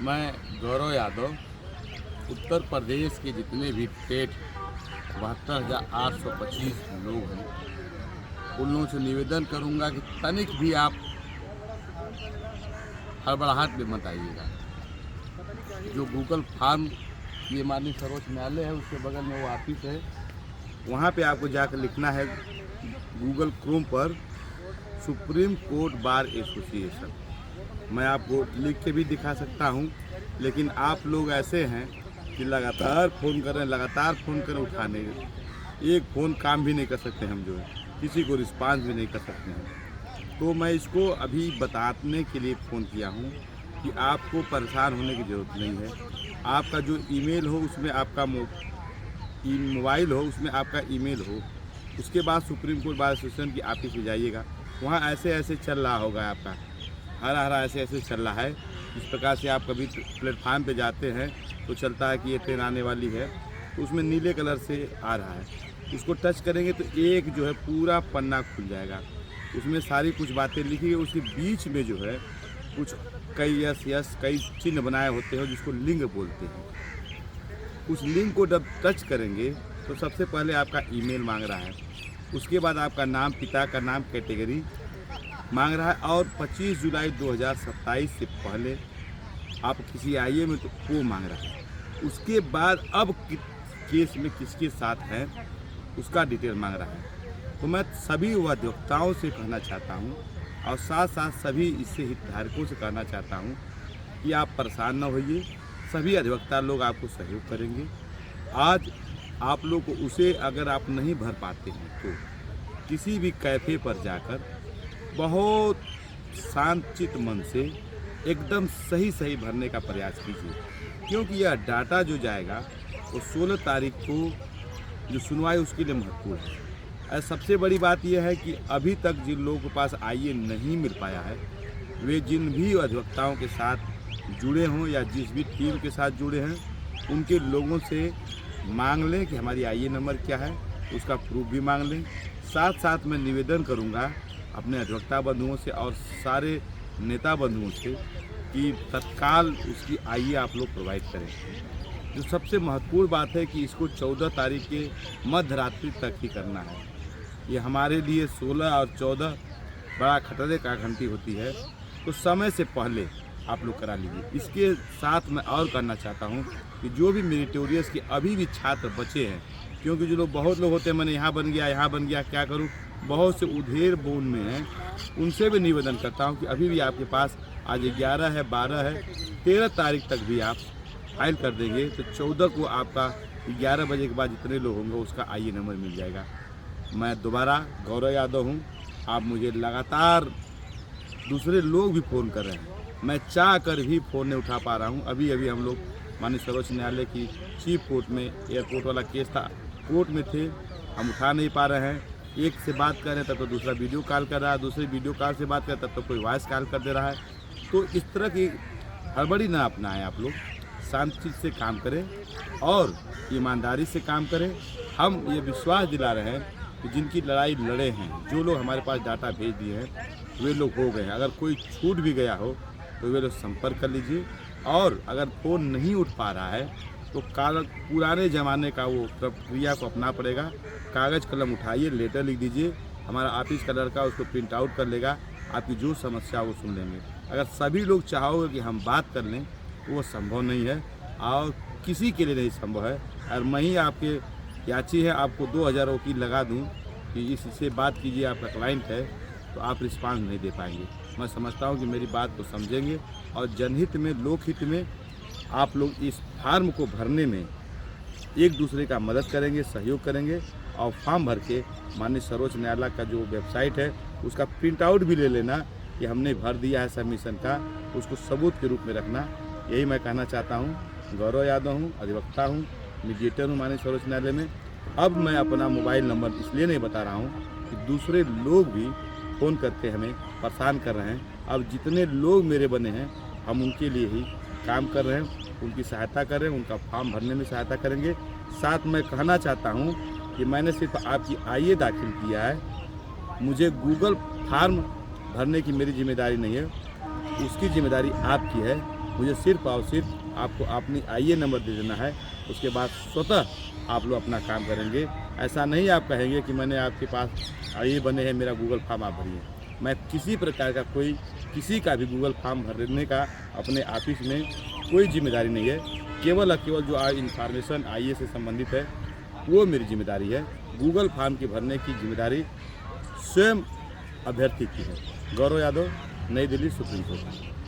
मैं गौरव यादव उत्तर प्रदेश के जितने भी टेट 72,825 लोग हैं उन लोगों से निवेदन करूंगा कि तनिक भी आप हड़बड़ाहट में मत आइएगा। जो गूगल फॉर्म ये माननीय सर्वोच्च न्यायालय है उसके बगल में वो ऑफिस है, वहाँ पे आपको जाकर लिखना है गूगल क्रोम पर सुप्रीम कोर्ट बार एसोसिएशन। मैं आपको लिख के भी दिखा सकता हूँ, लेकिन आप लोग ऐसे हैं कि लगातार फ़ोन कर रहे हैं, लगातार फ़ोन करें, उठाने एक फ़ोन काम भी नहीं कर सकते हम, जो है किसी को रिस्पांस भी नहीं कर सकते हैं। तो मैं इसको अभी बताने के लिए फ़ोन किया हूँ कि आपको परेशान होने की ज़रूरत नहीं है। आपका जो ईमेल हो उसमें आपका मोबाइल हो उसमें आपका ईमेल हो, उसके बाद सुप्रीम कोर्ट बार एसोसिएशन की ऑफिस में जाइएगा। वहाँ ऐसे ऐसे चल रहा होगा, आपका हरा हरा ऐसे ऐसे चल रहा है। इस प्रकार से आप कभी प्लेटफार्म पे जाते हैं तो चलता है कि ये ट्रेन आने वाली है, तो उसमें नीले कलर से आ रहा है, उसको टच करेंगे तो एक जो है पूरा पन्ना खुल जाएगा। उसमें सारी कुछ बातें लिखी है, उसके बीच में जो है कुछ कई यस कई चिन्ह बनाए होते हैं जिसको लिंक बोलते हैं। उस लिंक को जब टच करेंगे तो सबसे पहले आपका ईमेल मांग रहा है, उसके बाद आपका नाम, पिता का नाम, कैटेगरी मांग रहा है, और 25 जुलाई 2027 से पहले आप किसी आईए में तो वो मांग रहा है। उसके बाद अब केस में किसके साथ है उसका डिटेल मांग रहा है। तो मैं सभी अधिवक्ताओं से कहना चाहता हूँ और साथ साथ सभी इससे हितधारकों से कहना चाहता हूँ कि आप परेशान न होइए, सभी अधिवक्ता लोग आपको सहयोग करेंगे। आज आप लोग को उसे अगर आप नहीं भर पाते हैं तो किसी भी कैफ़े पर जाकर बहुत शांतचित्त मन से एकदम सही भरने का प्रयास कीजिए, क्योंकि यह डाटा जो जाएगा वो 16 तारीख को जो सुनवाई उसके लिए महत्वपूर्ण है। सबसे बड़ी बात यह है कि अभी तक जिन लोगों के पास आईए नहीं मिल पाया है, वे जिन भी अधिवक्ताओं के साथ जुड़े हों या जिस भी टीम के साथ जुड़े हैं, उनके लोगों से मांग लें कि हमारी आईए नंबर क्या है, उसका प्रूफ भी मांग लें। साथ साथ मैं निवेदन करूंगा अपने अधिवक्ता बंधुओं से और सारे नेता बंधुओं से कि तत्काल उसकी आईए आप लोग प्रोवाइड करें। जो सबसे महत्वपूर्ण बात है कि इसको 14 तारीख के मध्य रात्रि तक ही करना है। ये हमारे लिए 16 और 14 बड़ा खतरे का घंटी होती है, तो समय से पहले आप लोग करा लीजिए। इसके साथ मैं और करना चाहता हूँ कि जो भी मेरिटोरियस के अभी भी छात्र बचे हैं, क्योंकि जो लोग बहुत लोग होते हैं मैंने यहाँ बन गया क्या करूँ, बहुत से उधेड़ बोन में हैं, उनसे भी निवेदन करता हूँ कि अभी भी आपके पास आज 11 है, 12 है, 13 तारीख तक भी आप फाइल कर देंगे तो 14 को आपका 11 बजे के बाद जितने लोग होंगे उसका आईए नंबर मिल जाएगा। मैं दोबारा गौरव यादव हूँ। आप मुझे लगातार दूसरे लोग भी फ़ोन कर रहे हैं, मैं चाह कर भी फ़ोन नहीं उठा पा रहा हूँ। अभी हम लोग माननीय सर्वोच्च न्यायालय की चीफ कोर्ट में एयरपोर्ट वाला केस था, कोर्ट में थे, हम उठा नहीं पा रहे हैं। एक से बात कर रहे हैं तब तो दूसरा वीडियो कॉल कर रहा है, दूसरे वीडियो कॉल से बात कर तब तो कोई वॉइस कॉल कर दे रहा है। तो इस तरह की हड़बड़ी ना अपनाएं, आप लोग शांति से काम करें और ईमानदारी से काम करें। हम ये विश्वास दिला रहे हैं कि जिनकी लड़ाई लड़े हैं, जो लोग हमारे पास डाटा भेज दिए हैं, वे लोग हो गए हैं। अगर कोई छूट भी गया हो तो वे लोग संपर्क कर लीजिए, और अगर फ़ोन नहीं उठ पा रहा है तो पुराने ज़माने का वो प्रक्रिया को अपना पड़ेगा। कागज़ कलम उठाइए, लेटर लिख दीजिए, हमारा ऑफिस का लड़का उसको प्रिंट आउट कर लेगा, आपकी जो समस्या वो सुन लेंगे। अगर सभी लोग चाहोगे कि हम बात कर लें तो वो संभव नहीं है, और किसी के लिए नहीं संभव है। और मैं ही आपके याची है, आपको 2000 वकील लगा दूं कि इससे बात कीजिए, आपका क्लाइंट है, तो आप रिस्पांस नहीं दे पाएंगे। मैं समझता हूं कि मेरी बात को समझेंगे और जनहित में, लोकहित में आप लोग इस फार्म को भरने में एक दूसरे का मदद करेंगे, सहयोग करेंगे, और फॉर्म भर के माननीय सर्वोच्च न्यायालय का जो वेबसाइट है उसका प्रिंट आउट भी ले लेना कि हमने भर दिया है सबमिशन का, उसको सबूत के रूप में रखना। यही मैं कहना चाहता हूँ। गौरव यादव हूँ, अधिवक्ता हूँ, मीडिएटर हूँ माननीय सर्वोच्च न्यायालय में। अब मैं अपना मोबाइल नंबर इसलिए नहीं बता रहा हूँ कि दूसरे लोग भी फ़ोन करके हमें परेशान कर रहे हैं। अब जितने लोग मेरे बने हैं हम उनके लिए ही काम कर रहे हैं, उनकी सहायता कर रहे हैं, उनका फॉर्म भरने में सहायता करेंगे। साथ मैं कहना चाहता हूँ कि मैंने सिर्फ आपकी आईए दाखिल किया है, मुझे गूगल फॉर्म भरने की मेरी जिम्मेदारी नहीं है, उसकी जिम्मेदारी आपकी है। मुझे सिर्फ और सिर्फ आपको अपनी आईए नंबर दे देना है, उसके बाद स्वतः आप लोग अपना काम करेंगे। ऐसा नहीं आप कहेंगे कि मैंने आपके पास आईए बने हैं, मेरा गूगल फॉर्म आप भरिए। मैं किसी प्रकार का किसी का भी गूगल फॉर्म भरने का अपने ऑफिस में कोई जिम्मेदारी नहीं है। केवल और केवल जो इंफॉर्मेशन आईए से संबंधित है वो मेरी जिम्मेदारी है। गूगल फॉर्म की भरने की जिम्मेदारी स्वयं अभ्यर्थी की है। गौरव यादव, नई दिल्ली, सुप्रीम कोर्ट।